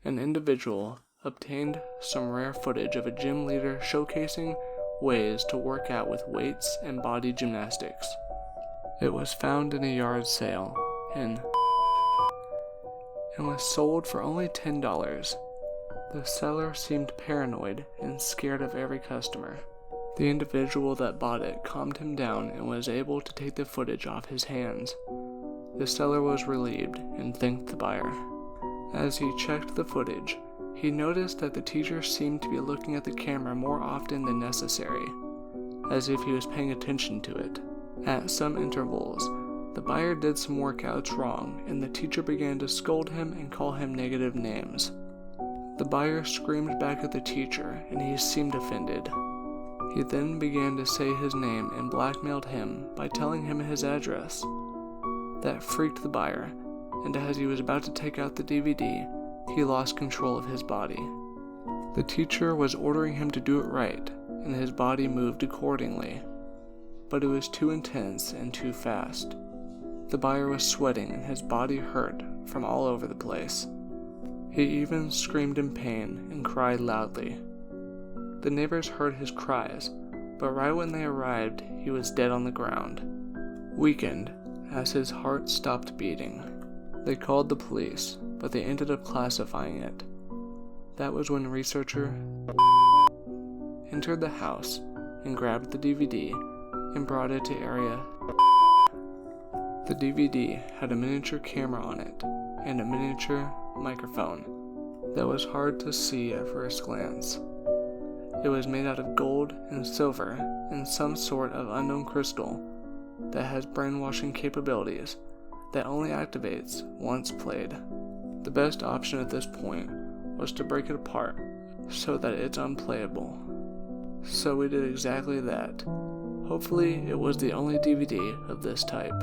an individual obtained some rare footage of a gym leader showcasing ways to work out with weights and body gymnastics. It was found in a yard sale and was sold for only $10. The seller seemed paranoid and scared of every customer. The individual that bought it calmed him down and was able to take the footage off his hands. The seller was relieved and thanked the buyer. As he checked the footage, he noticed that the teacher seemed to be looking at the camera more often than necessary, as if he was paying attention to it. At some intervals, the buyer did some workouts wrong, and the teacher began to scold him and call him negative names. The buyer screamed back at the teacher, and he seemed offended. He then began to say his name and blackmailed him by telling him his address. That freaked the buyer, and as he was about to take out the DVD, he lost control of his body. The teacher was ordering him to do it right, and his body moved accordingly. But it was too intense and too fast. The buyer was sweating and his body hurt from all over the place. He even screamed in pain and cried loudly. The neighbors heard his cries, but right when they arrived, he was dead on the ground, weakened as his heart stopped beating. They called the police, but they ended up classifying it. That was when researcher entered the house and grabbed the DVD and brought it to area. The DVD had a miniature camera on it and a miniature microphone that was hard to see at first glance. It was made out of gold and silver and some sort of unknown crystal that has brainwashing capabilities that only activates once played. The best option at this point was to break it apart so that it's unplayable. So we did exactly that. Hopefully it was the only DVD of this type.